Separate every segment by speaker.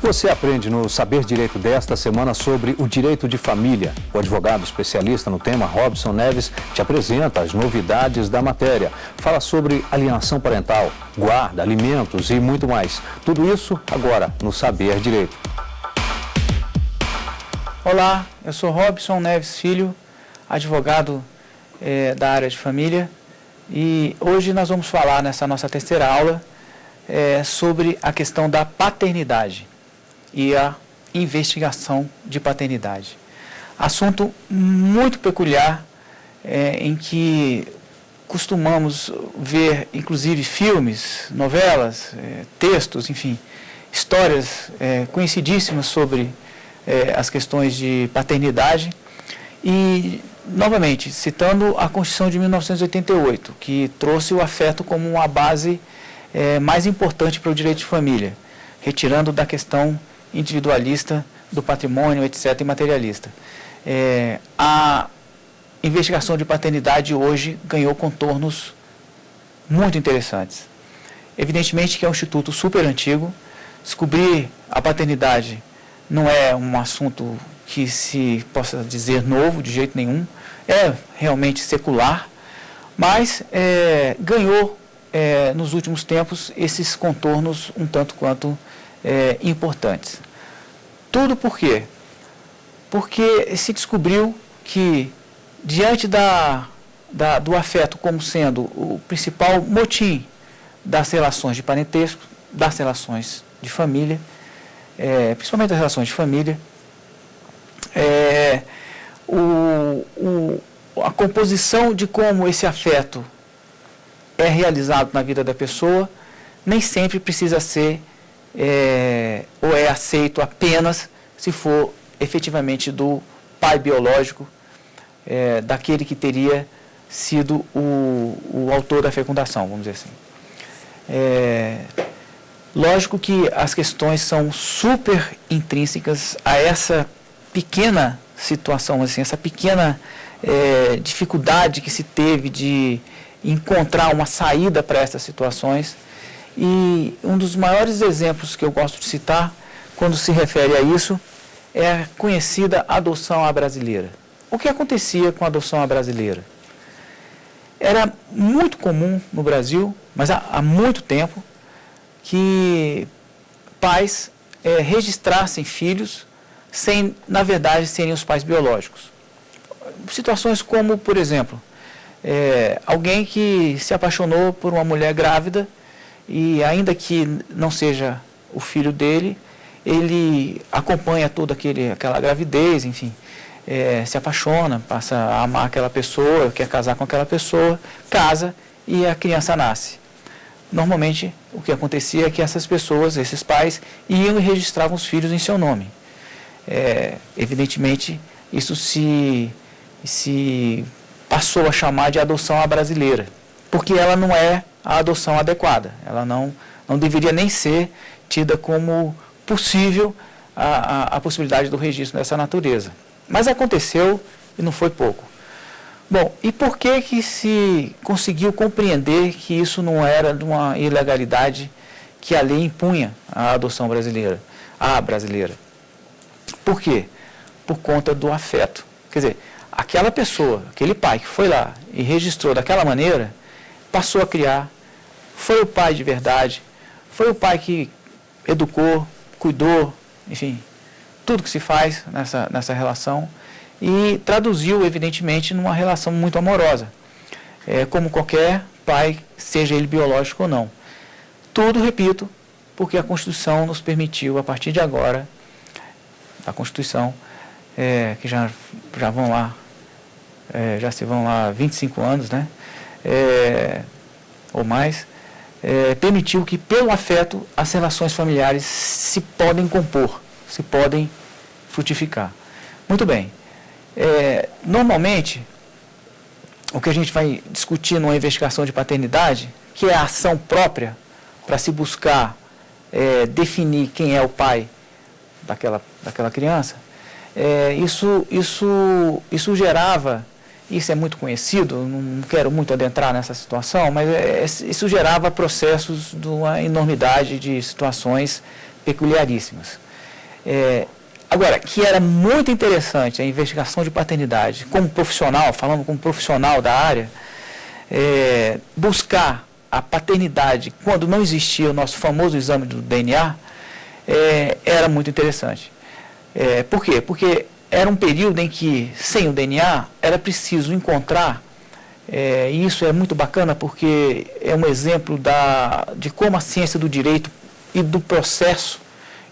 Speaker 1: Você aprende no Saber Direito desta semana sobre o direito de família. O advogado especialista no tema, Robson Neves, te apresenta as novidades da matéria. Fala sobre alienação parental, guarda, alimentos e muito mais. Tudo isso agora no Saber Direito.
Speaker 2: Olá, eu sou Robson Neves Filho, advogado da área de família, e hoje nós vamos falar nessa nossa terceira aula sobre a questão da paternidade e a investigação de paternidade. Assunto muito peculiar, em que costumamos ver, inclusive, filmes, novelas, textos, enfim, histórias conhecidíssimas sobre as questões de paternidade. E, novamente, citando a Constituição de 1988, que trouxe o afeto como uma base mais importante para o direito de família, retirando da questão individualista do patrimônio, etc., e materialista. A investigação de paternidade hoje ganhou contornos muito interessantes. Evidentemente que é um instituto super antigo. Descobrir a paternidade não é um assunto que se possa dizer novo, de jeito nenhum. É realmente secular, mas ganhou, nos últimos tempos, esses contornos um tanto quanto importantes. Tudo por quê? Porque se descobriu que, diante do afeto como sendo o principal motim das relações de parentesco, das relações de família, principalmente das relações de família, a composição de como esse afeto é realizado na vida da pessoa nem sempre precisa ser ou é aceito apenas se for efetivamente do pai biológico, daquele que teria sido o autor da fecundação, vamos dizer assim. Lógico que as questões são super intrínsecas a essa pequena situação, assim, essa pequena dificuldade que se teve de encontrar uma saída para essas situações. E um dos maiores exemplos que eu gosto de citar, quando se refere a isso, é a conhecida adoção à brasileira. O que acontecia com a adoção à brasileira? Era muito comum no Brasil, mas há muito tempo, que pais registrassem filhos sem, na verdade, serem os pais biológicos. Situações como, por exemplo, alguém que se apaixonou por uma mulher grávida e, ainda que não seja o filho dele, ele acompanha toda aquela gravidez, enfim, se apaixona, passa a amar aquela pessoa, quer casar com aquela pessoa, casa e a criança nasce. Normalmente, o que acontecia é que essas pessoas, esses pais, iam e registravam os filhos em seu nome. Evidentemente, isso se passou a chamar de adoção à brasileira, porque ela não é a adoção adequada. Ela não deveria nem ser tida como possível a possibilidade do registro dessa natureza. Mas aconteceu e não foi pouco. Bom, e por que se conseguiu compreender que isso não era de uma ilegalidade que a lei impunha à adoção brasileira, à brasileira? Por quê? Por conta do afeto. Quer dizer, aquela pessoa, aquele pai que foi lá e registrou daquela maneira, passou a criar, foi o pai de verdade, foi o pai que educou, cuidou, enfim, tudo que se faz nessa relação, e traduziu, evidentemente, numa relação muito amorosa, como qualquer pai, seja ele biológico ou não. Tudo, repito, porque a Constituição nos permitiu, a partir de agora, a Constituição, que já vão lá, já se vão lá 25 anos, né, ou mais, permitiu que, pelo afeto, as relações familiares se podem compor, se podem frutificar. Muito bem. Normalmente, o que a gente vai discutir numa investigação de paternidade, que é a ação própria para se buscar definir quem é o pai daquela criança, isso gerava, isso é muito conhecido, não quero muito adentrar nessa situação, mas isso gerava processos de uma enormidade de situações peculiaríssimas. Agora, que era muito interessante a investigação de paternidade, como profissional, falando como profissional da área, buscar a paternidade quando não existia o nosso famoso exame do DNA, era muito interessante. Por quê? Porque era um período em que, sem o DNA, era preciso encontrar, e isso é muito bacana porque é um exemplo de como a ciência do direito e do processo,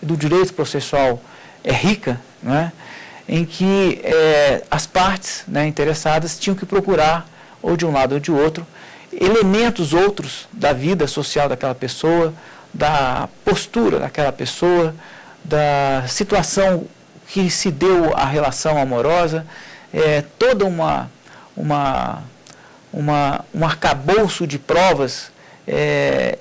Speaker 2: do direito processual é rica, não é? Em que as partes, né, interessadas tinham que procurar, ou de um lado ou de outro, elementos outros da vida social daquela pessoa, da postura daquela pessoa, da situação que se deu à relação amorosa, toda um arcabouço de provas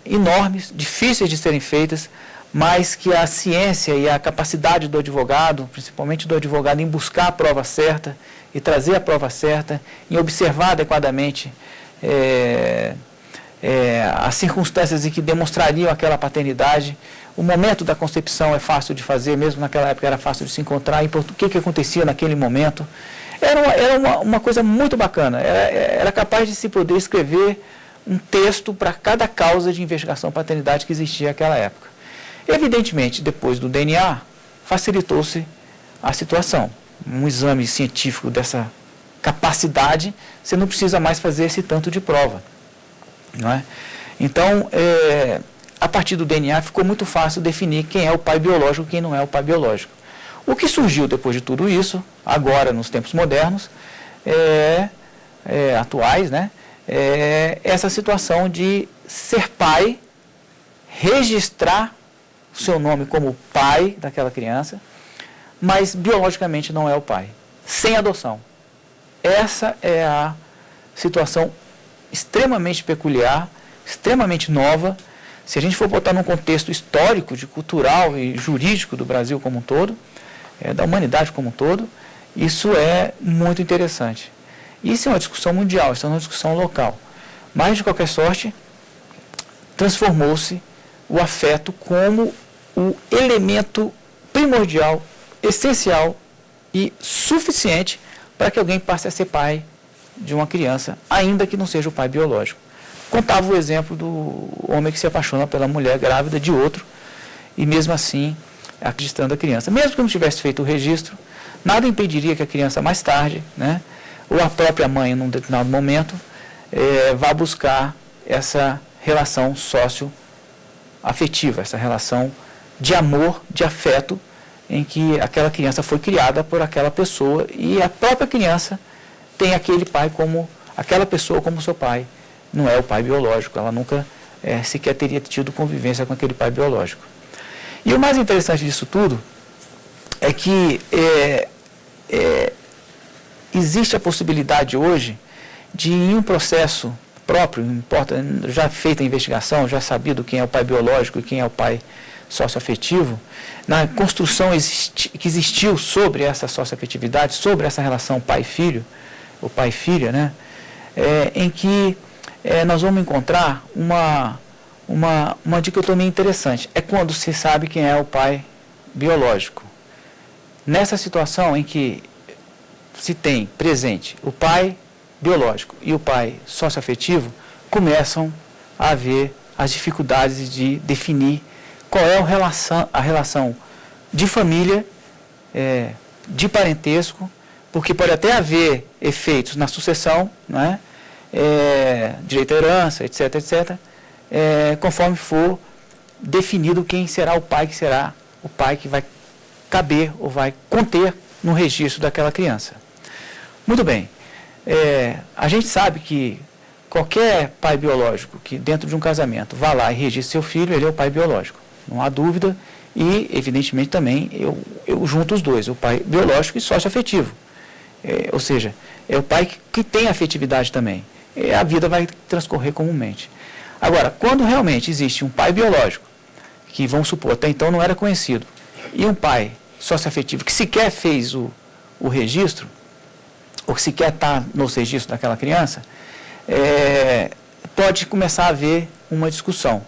Speaker 2: enormes, difíceis de serem feitas, mas que a ciência e a capacidade do advogado, principalmente do advogado, em buscar a prova certa e trazer a prova certa, em observar adequadamente as circunstâncias em que demonstrariam aquela paternidade. O momento da concepção é fácil de fazer, mesmo naquela época era fácil de se encontrar, e o que acontecia naquele momento. Era uma coisa muito bacana, era capaz de se poder escrever um texto para cada causa de investigação paternidade que existia naquela época. Evidentemente, depois do DNA, facilitou-se a situação. Um exame científico dessa capacidade, você não precisa mais fazer esse tanto de prova, não é? Então, a partir do DNA, ficou muito fácil definir quem é o pai biológico e quem não é o pai biológico. O que surgiu depois de tudo isso, agora nos tempos modernos, atuais, né? Essa situação de ser pai, registrar o seu nome como pai daquela criança, mas biologicamente não é o pai, sem adoção. Essa é a situação extremamente peculiar, extremamente nova. Se a gente for botar num contexto histórico, cultural e jurídico do Brasil como um todo, da humanidade como um todo, isso é muito interessante. Isso é uma discussão mundial, isso é uma discussão local. Mas, de qualquer sorte, transformou-se o afeto como o elemento primordial, essencial e suficiente para que alguém passe a ser pai de uma criança, ainda que não seja o pai biológico. Contava o exemplo do homem que se apaixona pela mulher grávida de outro e mesmo assim registrando a criança. Mesmo que não tivesse feito o registro, nada impediria que a criança mais tarde, né, ou a própria mãe, num determinado momento, vá buscar essa relação sócio-afetiva, essa relação de amor, de afeto, em que aquela criança foi criada por aquela pessoa e a própria criança tem aquele pai aquela pessoa como seu pai. Não é o pai biológico, ela nunca sequer teria tido convivência com aquele pai biológico. E o mais interessante disso tudo é que existe a possibilidade hoje de, em um processo próprio, já feita a investigação, já sabido quem é o pai biológico e quem é o pai socioafetivo, na construção que existiu sobre essa socioafetividade, sobre essa relação pai-filho, ou pai-filha, né, em que nós vamos encontrar uma dicotomia interessante. É quando se sabe quem é o pai biológico. Nessa situação em que se tem presente o pai biológico e o pai socioafetivo, começam a haver as dificuldades de definir qual é a relação de família, de parentesco, porque pode até haver efeitos na sucessão, né, direito à herança, etc., etc., conforme for definido quem será o pai que vai caber ou vai conter no registro daquela criança. Muito bem, a gente sabe que qualquer pai biológico que dentro de um casamento vá lá e registre seu filho, ele é o pai biológico, não há dúvida, e evidentemente também eu junto os dois, o pai biológico e socioafetivo, ou seja, é o pai que tem afetividade também, a vida vai transcorrer comumente. Agora, quando realmente existe um pai biológico, que vamos supor, até então não era conhecido, e um pai socioafetivo que sequer fez o registro, ou que sequer está nos registros daquela criança, pode começar a haver uma discussão.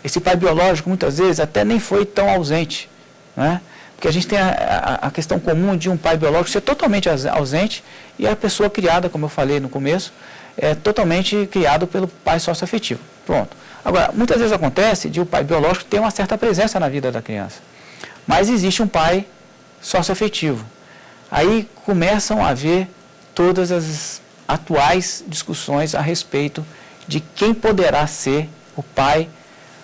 Speaker 2: Esse pai biológico, muitas vezes, até nem foi tão ausente, né? Porque a gente tem a questão comum de um pai biológico ser totalmente ausente e a pessoa criada, como eu falei no começo, é totalmente criado pelo pai socioafetivo. Pronto. Agora, muitas vezes acontece de o pai biológico ter uma certa presença na vida da criança, mas existe um pai socioafetivo. Aí começam a haver todas as atuais discussões a respeito de quem poderá ser o pai,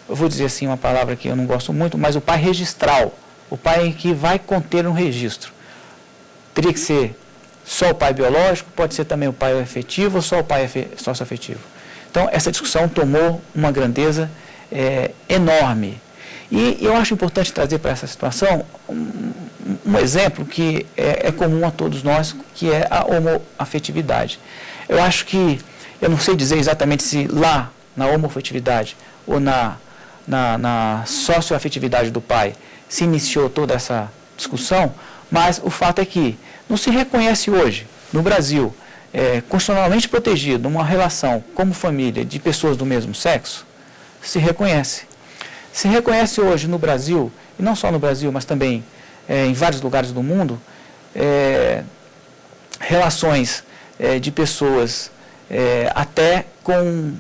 Speaker 2: eu vou dizer assim uma palavra que eu não gosto muito, mas o pai registral, o pai que vai conter um registro. Teria que ser só o pai biológico, pode ser também o pai afetivo ou só o pai socioafetivo. Então, essa discussão tomou uma grandeza enorme. E eu acho importante trazer para essa situação um exemplo que é comum a todos nós, que é a homoafetividade. Eu acho que, eu não sei dizer exatamente se lá na homoafetividade ou na socioafetividade do pai se iniciou toda essa discussão, mas o fato é que não se reconhece hoje, no Brasil, constitucionalmente protegido, uma relação como família de pessoas do mesmo sexo, se reconhece. Se reconhece hoje no Brasil, e não só no Brasil, mas também em vários lugares do mundo, relações de pessoas até com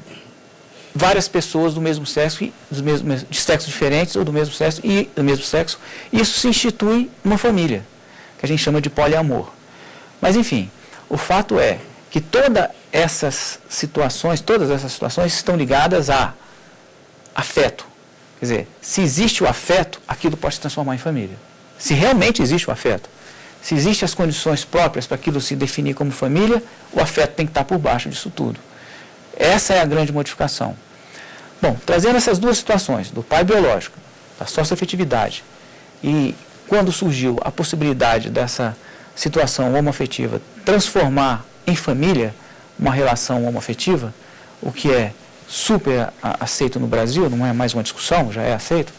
Speaker 2: várias pessoas do mesmo sexo, de sexos diferentes ou do mesmo sexo, isso se institui uma família, que a gente chama de poliamor. Mas, enfim, o fato é que todas essas situações estão ligadas a afeto. Quer dizer, se existe o afeto, aquilo pode se transformar em família. Se realmente existe o afeto, se existem as condições próprias para aquilo se definir como família, o afeto tem que estar por baixo disso tudo. Essa é a grande modificação. Bom, trazendo essas duas situações, do pai biológico, da socioafetividade, e quando surgiu a possibilidade dessa situação homoafetiva transformar em família uma relação homoafetiva, o que é super aceito no Brasil, não é mais uma discussão, já é aceito,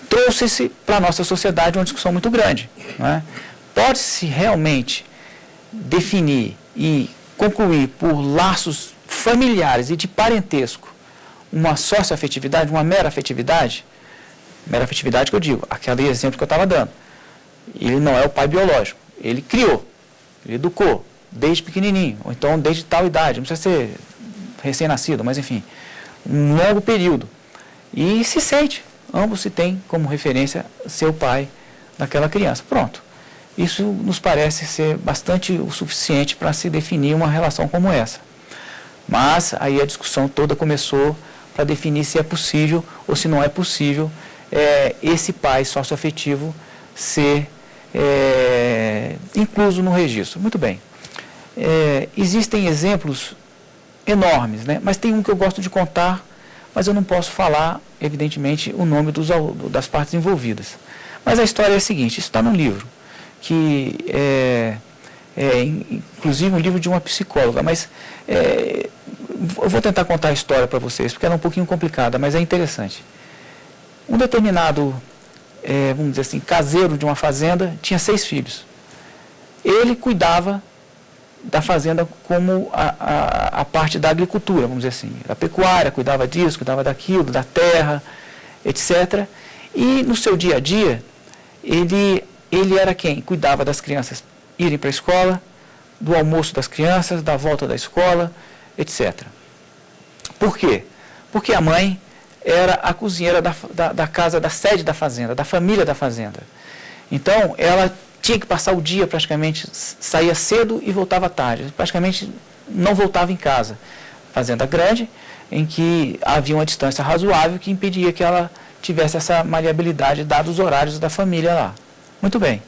Speaker 2: trouxe-se para a nossa sociedade uma discussão muito grande. Não é? Pode-se realmente definir e concluir por laços familiares e de parentesco uma socioafetividade, uma mera afetividade que eu digo, aquele exemplo que eu estava dando. Ele não é o pai biológico, ele criou, ele educou, desde pequenininho, ou então desde tal idade, não precisa ser recém-nascido, mas enfim, um longo período. E se sente, ambos se têm como referência ser o pai daquela criança. Pronto. Isso nos parece ser bastante o suficiente para se definir uma relação como essa. Mas aí a discussão toda começou para definir se é possível ou se não é possível esse pai socioafetivo ser incluso no registro. Muito bem. Existem exemplos enormes, né? Mas tem um que eu gosto de contar, mas eu não posso falar, evidentemente, o nome das partes envolvidas. Mas a história é a seguinte, isso está num livro, que inclusive um livro de uma psicóloga, mas eu vou tentar contar a história para vocês, porque ela é um pouquinho complicada, mas é interessante. Um determinado, vamos dizer assim, caseiro de uma fazenda tinha 6 filhos. Ele cuidava da fazenda como a parte da agricultura, vamos dizer assim, da pecuária, cuidava disso, cuidava daquilo, da terra, etc. E no seu dia a dia, ele era quem? Cuidava das crianças irem para a escola, do almoço das crianças, da volta da escola, etc. Por quê? Porque a mãe era a cozinheira da casa, da sede da fazenda, da família da fazenda. Então, ela tinha que passar o dia praticamente, saía cedo e voltava tarde, praticamente não voltava em casa. Fazenda grande, em que havia uma distância razoável que impedia que ela tivesse essa maleabilidade dados os horários da família lá. Muito bem.